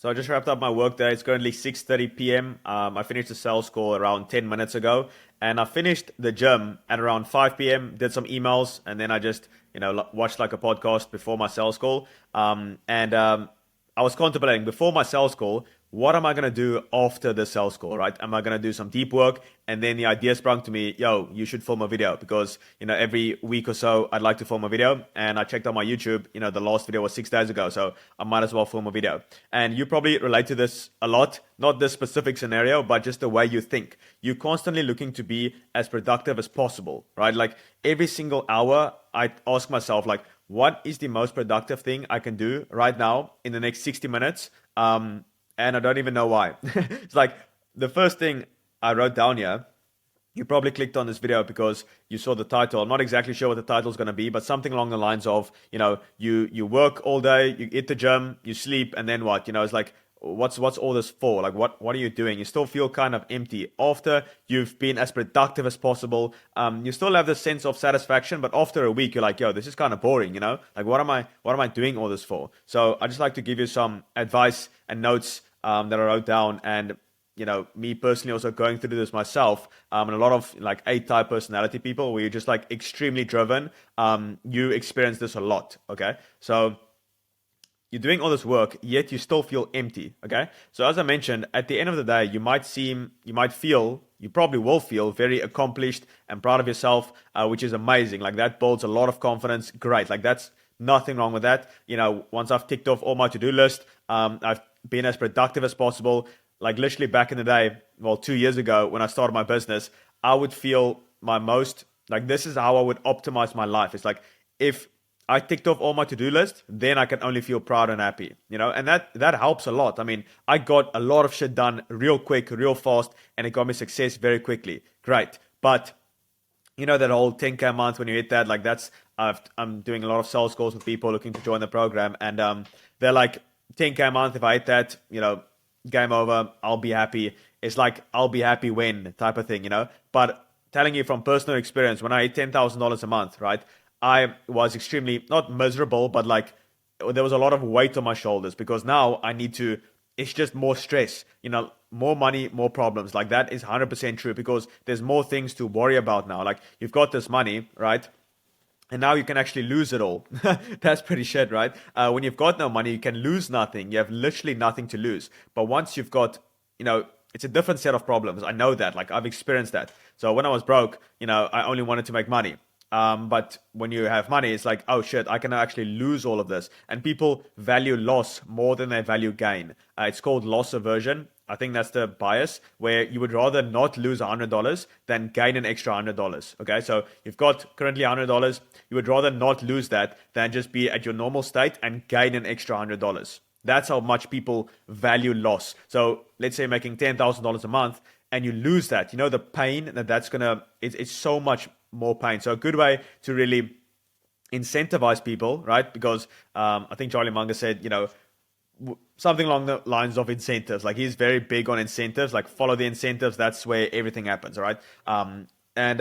So I just wrapped up my work day. It's currently 6:30 p.m. I finished the sales call around 10 minutes ago, and I finished the gym at around 5 p.m. Did some emails, and then I just watched like a podcast before my sales call. And I was contemplating before my sales call, what am I gonna do after the sales call, right? Am I gonna do some deep work? And then the idea sprung to me, yo, you should film a video because every week or so I'd like to film a video. And I checked on my YouTube, the last video was 6 days ago, so I might as well film a video. And you probably relate to this a lot, not this specific scenario, but just the way you think. You're constantly looking to be as productive as possible, right? Like every single hour, I ask myself, like, what is the most productive thing I can do right now in the next 60 minutes? And I don't even know why. It's like the first thing I wrote down here. You probably clicked on this video because you saw the title. I'm not exactly sure what the title is going to be, but something along the lines of, you work all day, you hit the gym, you sleep, and then what? It's like, what's all this for? Like, what are you doing? You still feel kind of empty after you've been as productive as possible. You still have this sense of satisfaction, but after a week, you're like, yo, this is kind of boring. Like, what am I doing all this for? So I just like to give you some advice and notes that I wrote down. And me personally also going through this myself, and a lot of like A-type personality people where you're just like extremely driven, you experience this a lot, okay? So you're doing all this work, yet you still feel empty, okay? So as I mentioned, at the end of the day, you probably will feel very accomplished and proud of yourself, which is amazing. Like that builds a lot of confidence. Great. Like that's nothing wrong with that. Once I've ticked off all my to-do list, I've been as productive as possible. Like literally back in the day, well, 2 years ago when I started my business, I would feel my most, like this is how I would optimize my life. It's like if I ticked off all my to-do list, then I can only feel proud and happy, and that helps a lot. I mean, I got a lot of shit done real quick, real fast, and it got me success very quickly. Great. But that whole 10K a month when you hit that, like I'm doing a lot of sales calls with people looking to join the program, and they're like 10K a month. If I hit that, game over, I'll be happy. It's like, I'll be happy when type of thing, But telling you from personal experience, when I hit $10,000 a month, right, I was extremely, not miserable, but like there was a lot of weight on my shoulders because now it's just more stress, more money, more problems. Like that is 100% true because there's more things to worry about now. Like you've got this money, right? And now you can actually lose it all. That's pretty shit, right? When you've got no money, you can lose nothing. You have literally nothing to lose. But once you've got, it's a different set of problems. I know that. Like I've experienced that. So when I was broke, I only wanted to make money. But when you have money, it's like, oh shit, I can actually lose all of this. And people value loss more than they value gain. It's called loss aversion. I think that's the bias where you would rather not lose $100 than gain an extra $100. Okay, so you've got currently $100. You would rather not lose that than just be at your normal state and gain an extra $100. That's how much people value loss. So let's say making $10,000 a month and you lose that. The pain that's gonna. It's so much more pain. So a good way to really incentivize people, right? Because I think Charlie Munger said, something along the lines of incentives. Like he's very big on incentives, like follow the incentives. That's where everything happens, right? And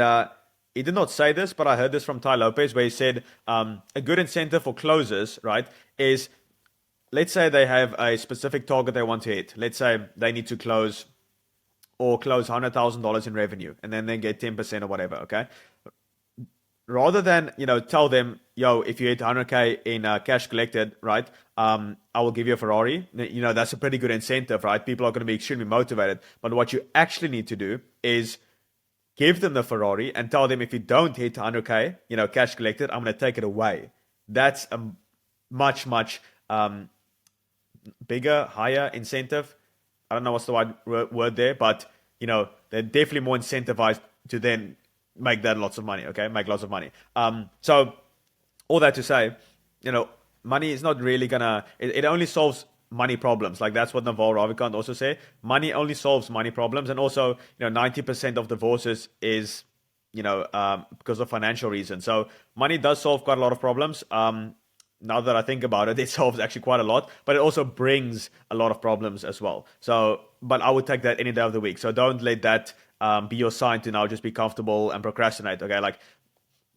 he did not say this, but I heard this from Ty Lopez where he said a good incentive for closers, right, is let's say they have a specific target they want to hit. Let's say they need to close $100,000 in revenue and then they get 10% or whatever, okay? Rather than tell them, yo, if you hit 100K in cash collected, right, I will give you a Ferrari. That's a pretty good incentive, right? People are going to be extremely motivated. But what you actually need to do is give them the Ferrari and tell them if you don't hit 100K, cash collected, I'm going to take it away. That's a much bigger, higher incentive. I don't know what's the right word there, but they're definitely more incentivized to then make that lots of money, okay? Make lots of money. So all that to say, money is not really gonna, it only solves money problems. Like that's what Naval Ravikant also say. Money only solves money problems. And also, 90% of divorces is, because of financial reasons. So money does solve quite a lot of problems. Now that I think about it, it solves actually quite a lot, but it also brings a lot of problems as well. So, but I would take that any day of the week. So don't let that be your sign to now just be comfortable and procrastinate. Okay, like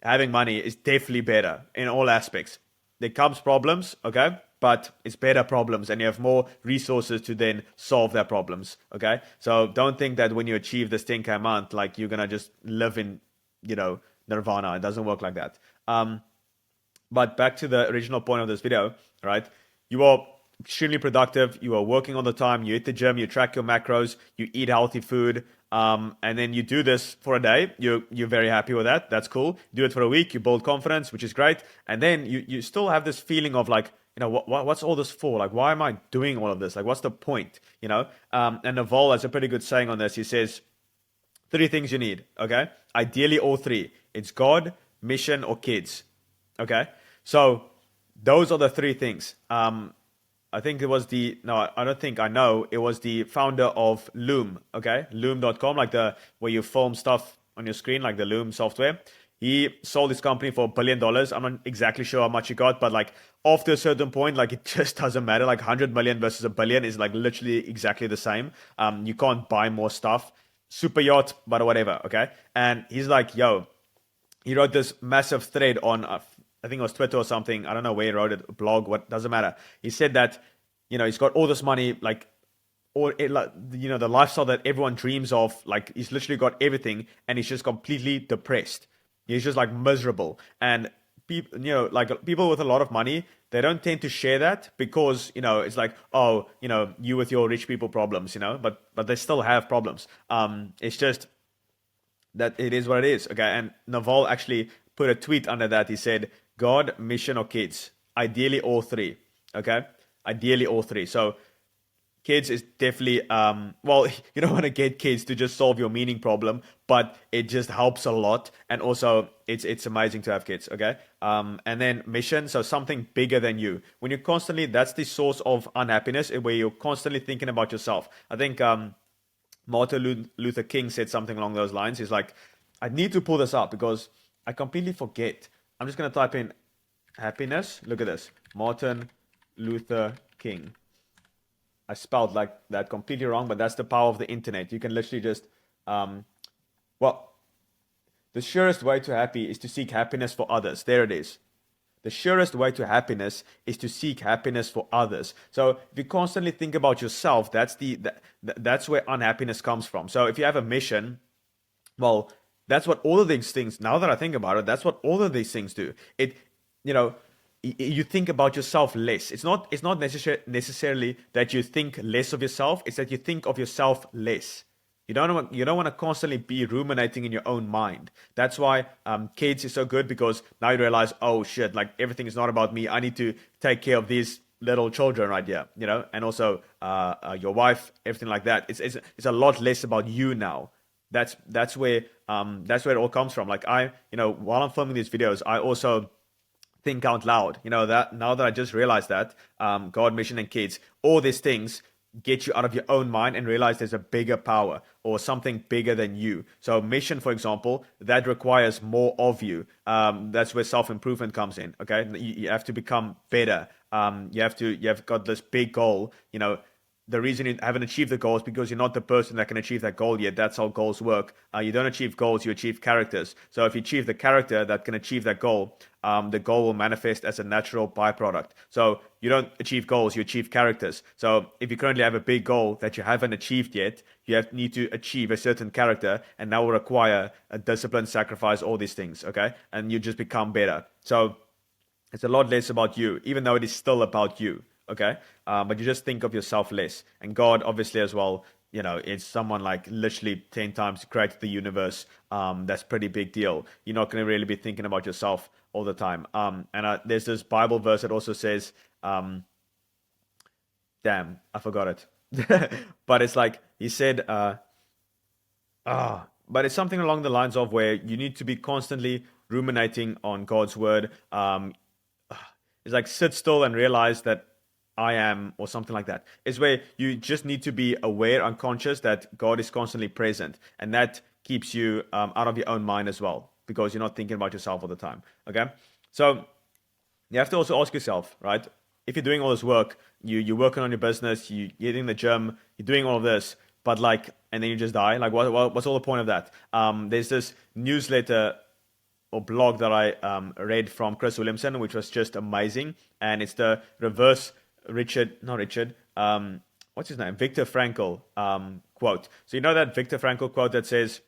having money is definitely better in all aspects. There comes problems, okay, but it's better problems and you have more resources to then solve their problems. Okay. So don't think that when you achieve this 10K a month, like you're going to just live in, nirvana. It doesn't work like that. But back to the original point of this video, right? You are extremely productive. You are working all the time. You hit the gym. You track your macros. You eat healthy food. And then you do this for a day. You're very happy with that. That's cool. Do it for a week. You build confidence, which is great. And then you still have this feeling of like, what's all this for? Like, why am I doing all of this? Like, what's the point? And Naval has a pretty good saying on this. He says, 3 things you need. Okay. Ideally, all 3. It's God, mission, or kids. Okay. So those are the 3 things. I think it was I don't think I know. It was the founder of Loom, okay? Loom.com, like where you film stuff on your screen, like the Loom software. He sold his company for $1 billion. I'm not exactly sure how much he got, but like after a certain point, like it just doesn't matter. Like 100 million versus $1 billion is like literally exactly the same. You can't buy more stuff. Super yacht, but whatever, okay? And he's like, he wrote this massive thread on I think it was Twitter or something. I don't know where he wrote it, a blog, what, doesn't matter. He said that, he's got all this money, like, the lifestyle that everyone dreams of, like, he's literally got everything and he's just completely depressed. He's just like miserable. And people with a lot of money, they don't tend to share that because, it's like, you with your rich people problems, but they still have problems. It's just that it is what it is. Okay. And Naval actually put a tweet under that. He said, God, mission, or kids. Ideally, all 3. Okay? Ideally, all 3. So, kids is definitely, you don't want to get kids to just solve your meaning problem, but it just helps a lot. And also, it's amazing to have kids. Okay? And then mission, so something bigger than you. When you're constantly, that's the source of unhappiness, where you're constantly thinking about yourself. I think Martin Luther King said something along those lines. He's like, I need to pull this up because I completely forget. I'm just going to type in happiness. Look at this. Martin Luther King. I spelled like that completely wrong, but that's the power of the internet. You can literally just, the surest way to happy is to seek happiness for others. There it is. The surest way to happiness is to seek happiness for others. So if you constantly think about yourself, that's where unhappiness comes from. So if you have a mission, well, that's what all of these things, now that I think about it, that's what all of these things do. You think about yourself less. It's not necessarily that you think less of yourself. It's that you think of yourself less. You don't want to constantly be ruminating in your own mind. That's why kids is so good, because now you realize, oh shit, like everything is not about me. I need to take care of these little children right here, and also your wife, everything like that. It's a lot less about you now. That's where it all comes from. Like while I'm filming these videos, I also think out loud. That now that I just realized that God, mission, and kids, all these things get you out of your own mind and realize there's a bigger power or something bigger than you. So mission, for example, that requires more of you. That's where self-improvement comes in. Okay, you have to become better. You've got this big goal. The reason you haven't achieved the goal is because you're not the person that can achieve that goal yet. That's how goals work. You don't achieve goals, you achieve characters. So if you achieve the character that can achieve that goal, the goal will manifest as a natural byproduct. So you don't achieve goals, you achieve characters. So if you currently have a big goal that you haven't achieved yet, you need to achieve a certain character, and that will require a discipline, sacrifice, all these things, okay? And you just become better. So it's a lot less about you, even though it is still about you. Okay, but you just think of yourself less. And God, obviously, as well, it's someone like literally 10 times created the universe. That's pretty big deal. You're not going to really be thinking about yourself all the time. And there's this Bible verse that also says, damn, I forgot it. But it's like, he said, but it's something along the lines of where you need to be constantly ruminating on God's word. It's like, sit still and realize that I am, or something like that. It's where you just need to be aware, unconscious, that God is constantly present. And that keeps you out of your own mind as well, because you're not thinking about yourself all the time. Okay? So you have to also ask yourself, right? If you're doing all this work, you're working on your business, you're in the gym, you're doing all of this, but and then you just die. Like, what's all the point of that? There's this newsletter or blog that I read from Chris Williamson, which was just amazing. And it's the reverse not Richard, what's his name? Viktor Frankl quote. So you know that Viktor Frankl quote that says,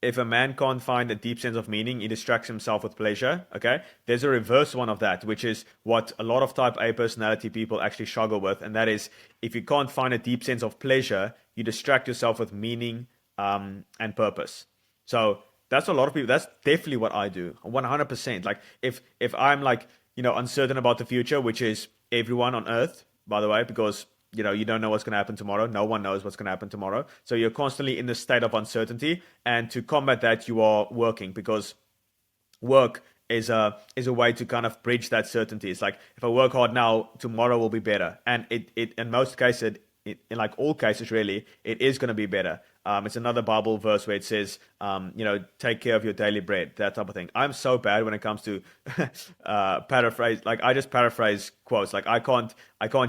if a man can't find a deep sense of meaning, he distracts himself with pleasure. Okay. There's a reverse one of that, which is what a lot of type A personality people actually struggle with. And that is, if you can't find a deep sense of pleasure, you distract yourself with meaning and purpose. So that's a lot of people. That's definitely what I do. 100%. Like if I'm like, uncertain about the future, which is everyone on earth, by the way, because you don't know what's going to happen tomorrow. No one knows what's going to happen tomorrow. So you're constantly in this state of uncertainty. And to combat that, you are working, because work is a way to kind of bridge that certainty. It's like, if I work hard now, tomorrow will be better. And it in most cases, in like all cases really, it is going to be better. It's another Bible verse where it says, take care of your daily bread, that type of thing. I'm so bad when it comes to paraphrase. Like, I just paraphrase quotes. Like, I can't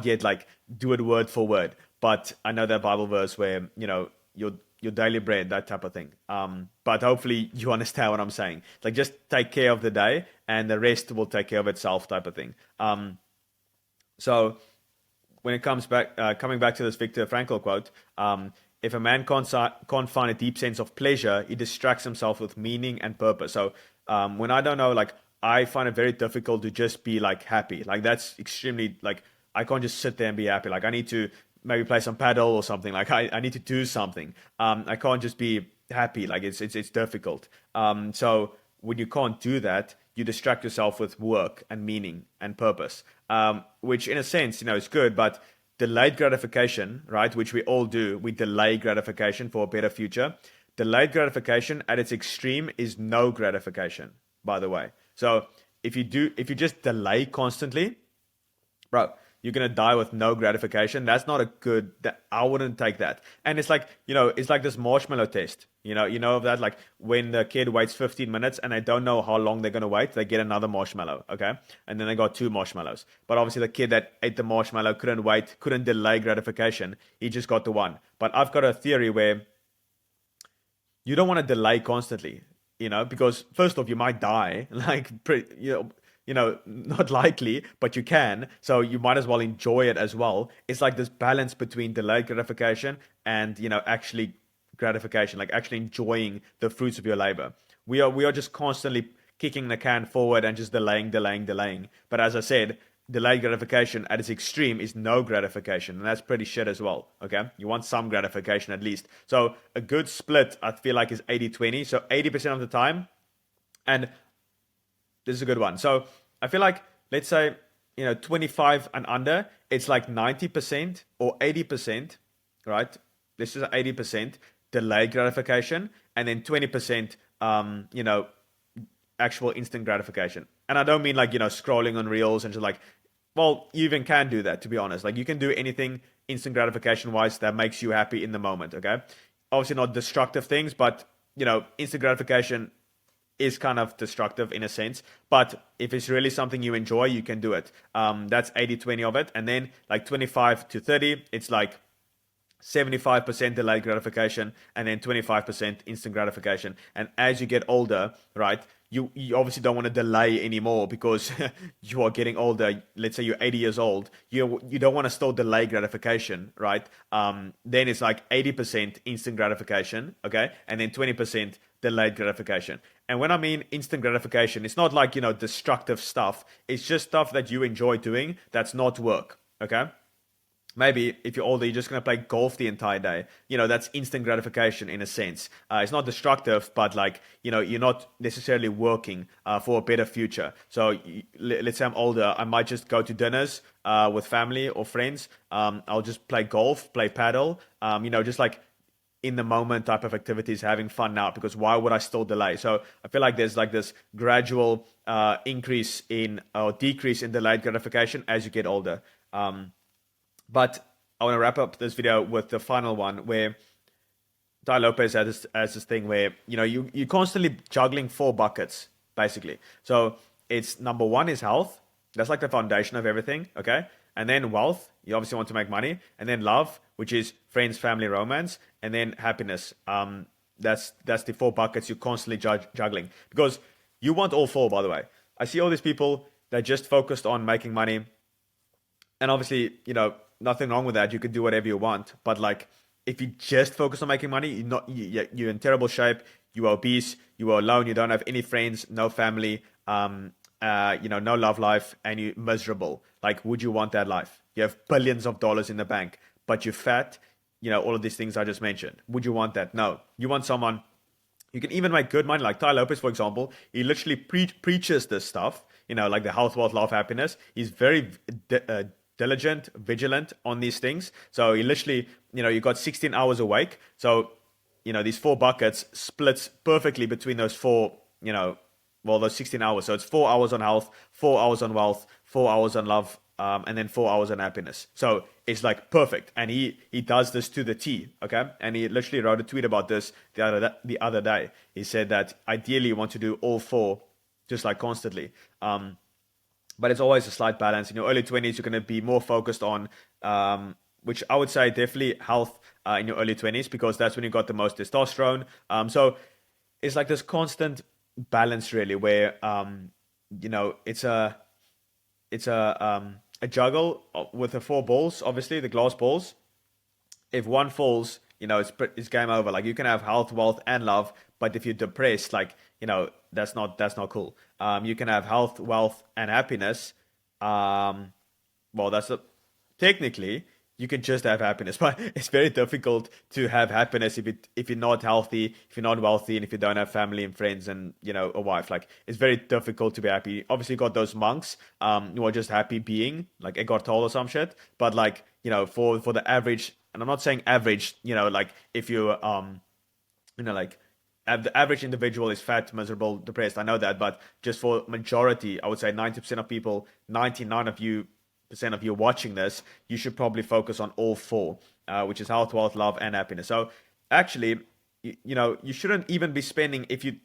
yet like do it word for word, but I know that Bible verse where, your daily bread, that type of thing. But hopefully you understand what I'm saying. Like, just take care of the day and the rest will take care of itself, type of thing. So when it comes back, coming back to this Viktor Frankl quote, if a man can't find a deep sense of pleasure, he distracts himself with meaning and purpose. So when I don't know, like, I find it very difficult to just be like happy. Like, that's extremely, like, I can't just sit there and be happy. Like, I need to maybe play some paddle or something. Like, I need to do something. I can't just be happy. Like, it's difficult. So when you can't do that, you distract yourself with work and meaning and purpose, which in a sense, is good, but delayed gratification, right, which we all do, we delay gratification for a better future. Delayed gratification at its extreme is no gratification, by the way. So if you just delay constantly, bro, you're gonna die with no gratification. That's not a good. I wouldn't take that. And it's like, it's like this marshmallow test. You know of that, like when the kid waits 15 minutes and they don't know how long they're gonna wait, they get another marshmallow, okay, and then they got 2 marshmallows. But obviously the kid that ate the marshmallow couldn't delay gratification. He just got the one. But I've got a theory where you don't want to delay constantly, because first off, you might die, like, not likely, but you can. So you might as well enjoy it as well. It's like this balance between delayed gratification and, actually gratification, like actually enjoying the fruits of your labor. We are just constantly kicking the can forward and just delaying. But as I said, delayed gratification at its extreme is no gratification, and that's pretty shit as well. Okay, you want some gratification at least. So a good split, I feel like, is 80-20. So 80% of the time, and this is a good one. So I feel like, let's say, 25 and under, it's like 90% or 80%, right? This is 80% delayed gratification, and then 20%, actual instant gratification. And I don't mean like, scrolling on reels and just like, well, you even can do that, to be honest. Like, you can do anything instant gratification wise that makes you happy in the moment. Okay. Obviously not destructive things, but instant gratification is kind of destructive in a sense, but if it's really something you enjoy, you can do it. That's 80-20 of it. And then like 25-30, it's like 75% delayed gratification and then 25% instant gratification. And as you get older, right, you obviously don't want to delay anymore because you are getting older. Let's say you're 80 years old. You don't want to still delay gratification, right? Then it's like 80% instant gratification, okay? And then 20% delayed gratification. And when I mean instant gratification, it's not like, destructive stuff. It's just stuff that you enjoy doing that's not work, okay? Maybe if you're older, you're just going to play golf the entire day. That's instant gratification in a sense. It's not destructive, but like, you're not necessarily working for a better future. So let's say I'm older, I might just go to dinners with family or friends. I'll just play golf, play paddle, just like in the moment type of activities, having fun now, because why would I still delay? So I feel like there's like this gradual increase in or decrease in delayed gratification as you get older. But I want to wrap up this video with the final one, where Tai Lopez has this thing where, you're constantly juggling 4 buckets, basically. So it's number 1 is health. That's like the foundation of everything, okay? And then wealth, you obviously want to make money. And then love, which is friends, family, romance. And then happiness, that's the four buckets you're constantly juggling, because you want all four. By the way, I see all these people that just focused on making money, and obviously, nothing wrong with that. You can do whatever you want, but like, if you just focus on making money, you're in terrible shape. You are obese. You are alone. You don't have any friends, no family, no love life, and you're miserable. Like, would you want that life? You have billions of dollars in the bank, but you're fat. All of these things I just mentioned. Would you want that? No. You want someone. You can even make good money, like Ty Lopez, for example. He literally preaches this stuff, like the health, wealth, love, happiness. He's very diligent, vigilant on these things. So he literally, you got 16 hours awake. So, these four buckets splits perfectly between those four, those 16 hours. So it's 4 hours on health, 4 hours on wealth, 4 hours on love, and then 4 hours on happiness. So it's like perfect. And he does this to the T, okay? And he literally wrote a tweet about this the other day. He said that ideally you want to do all four, just like constantly. But it's always a slight balance. In your early 20s, you're going to be more focused on, which I would say definitely health in your early 20s, because that's when you got the most testosterone. So it's like this constant balance, really, where it's a juggle with the four balls, obviously the glass balls. If one falls, it's game over. Like, you can have health, wealth, and love, but if you're depressed, like, that's not cool. You can have health, wealth, and happiness. Technically you can just have happiness, but it's very difficult to have happiness if you're not healthy, if you're not wealthy, and if you don't have family and friends and a wife. Like, it's very difficult to be happy. Obviously, you got those monks who are just happy being, like Eckhart Tolle or some shit. But like, for the average, and I'm not saying average, like if you like the average individual is fat, miserable, depressed. I know that, but just for majority, I would say 90% of people, 99 of you percent of you watching this, you should probably focus on all four, which is health, wealth, love, and happiness. So actually, you shouldn't even be spending, if you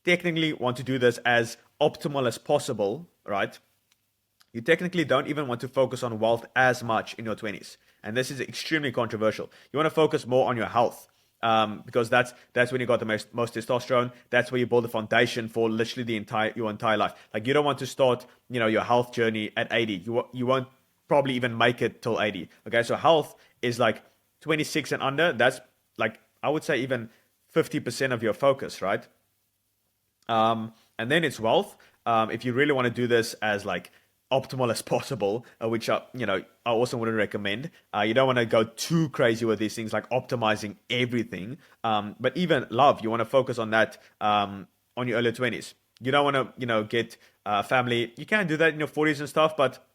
technically want to do this as optimal as possible, right? You technically don't even want to focus on wealth as much in your 20s. And this is extremely controversial. You want to focus more on your health. Because that's when you got the most testosterone. That's where you build a foundation for literally your entire life. Like, you don't want to start, your health journey at 80. You won't probably even make it till 80. Okay, so health is like 26 and under. That's like, I would say, even 50% of your focus, right? And then it's wealth. If you really want to do this as like optimal as possible, which I also wouldn't recommend. You don't want to go too crazy with these things, like optimizing everything. But even love, you want to focus on that on your early 20s. You don't want to, get family. You can do that in your 40s and stuff, but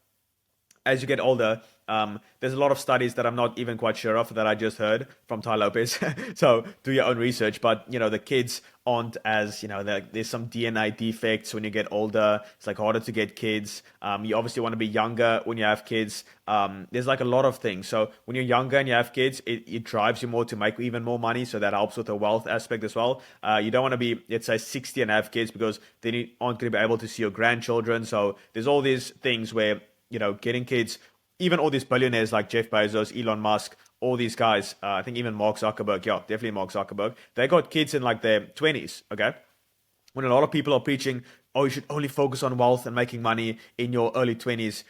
as you get older, there's a lot of studies that I'm not even quite sure of that I just heard from Ty Lopez. So do your own research. But, the kids aren't as, there's some DNA defects when you get older. It's like harder to get kids. You obviously want to be younger when you have kids. There's like a lot of things. So when you're younger and you have kids, it drives you more to make even more money. So that helps with the wealth aspect as well. You don't want to be, let's say, 60 and have kids, because then you aren't going to be able to see your grandchildren. So there's all these things where, getting kids, even all these billionaires like Jeff Bezos, Elon Musk, all these guys, I think even Mark Zuckerberg, yeah, definitely Mark Zuckerberg, they got kids in like their 20s, okay? When a lot of people are preaching, oh, you should only focus on wealth and making money in your early 20s,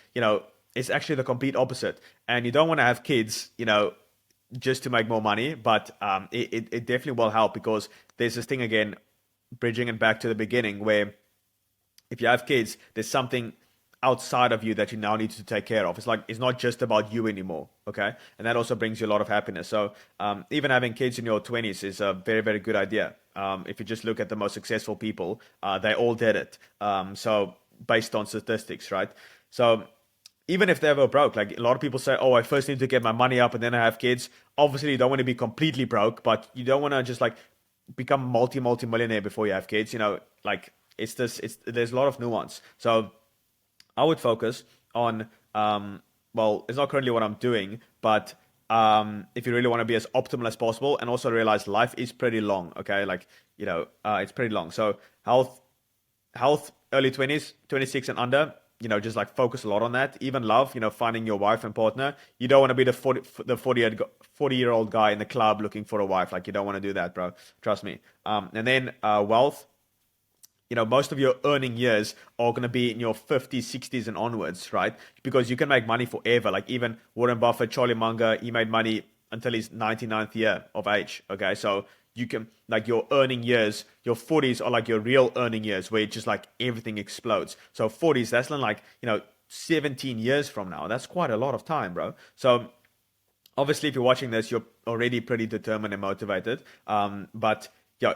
it's actually the complete opposite. And you don't want to have kids, just to make more money, but it definitely will help, because there's this thing again, bridging it back to the beginning, where if you have kids, there's something outside of you that you now need to take care of. It's like, it's not just about you anymore, okay? And that also brings you a lot of happiness. So even having kids in your 20s is a very, very good idea. If you just look at the most successful people, they all did it. So based on statistics, right? So even if they ever broke, like a lot of people say, oh, I first need to get my money up and then I have kids. Obviously, you don't want to be completely broke, but you don't want to just like become multi-millionaire before you have kids. Like there's a lot of nuance. So I would focus on, it's not currently what I'm doing, but if you really want to be as optimal as possible, and also realize life is pretty long, okay? Like, it's pretty long. So health, early 20s, 26 and under, just like focus a lot on that. Even love, finding your wife and partner. You don't want to be the 40-year-old guy in the club looking for a wife. Like, you don't want to do that, bro. Trust me. And then wealth. Most of your earning years are going to be in your 50s, 60s, and onwards, right? Because you can make money forever. Like even Warren Buffett, Charlie Munger, he made money until his 99th year of age. Okay, so you can, like, your earning years, your 40s are like your real earning years where it's just like everything explodes. So 40s, that's like 17 years from now. That's quite a lot of time, bro. So obviously, if you're watching this, you're already pretty determined and motivated. But yeah,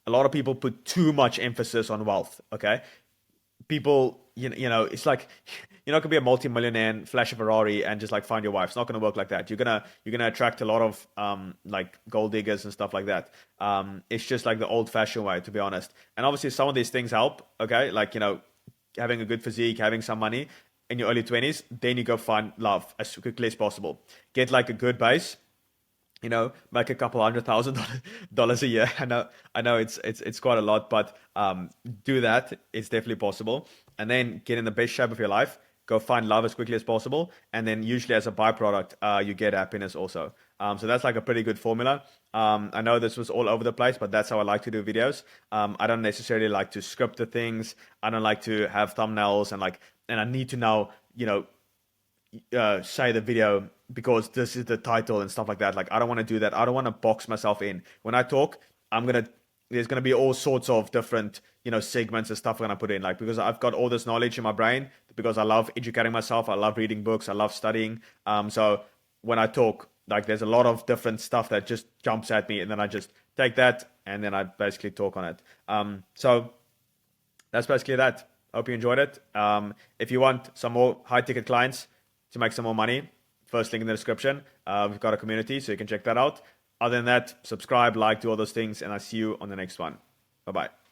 a lot of people put too much emphasis on wealth. Okay, people, it's like you're not gonna be a multi-millionaire and flash a Ferrari and just like find your wife. It's not gonna work like that. You're gonna attract a lot of like gold diggers and stuff like that. It's just like the old-fashioned way, to be honest. And obviously, some of these things help. Okay, like having a good physique, having some money in your early 20s, then you go find love as quickly as possible. Get like a good base, make a couple $100,000 a year. I know it's quite a lot, but do that. It's definitely possible. And then get in the best shape of your life. Go find love as quickly as possible, and then usually as a byproduct, you get happiness also. So that's like a pretty good formula. I know this was all over the place, but that's how I like to do videos. I don't necessarily like to script the things. I don't like to have thumbnails and I need to now, say the video because this is the title and stuff like that. Like, I don't want to do that. I don't want to box myself in. When I talk, there's gonna be all sorts of different, segments and stuff I'm gonna put in. Like, because I've got all this knowledge in my brain, because I love educating myself, I love reading books, I love studying. So when I talk, like, there's a lot of different stuff that just jumps at me, and then I just take that and then I basically talk on it. So that's basically that. Hope you enjoyed it. If you want some more high ticket clients to make some more money, first link in the description. We've got a community, so you can check that out. Other than that, subscribe, like, do all those things, and I'll see you on the next one. Bye bye.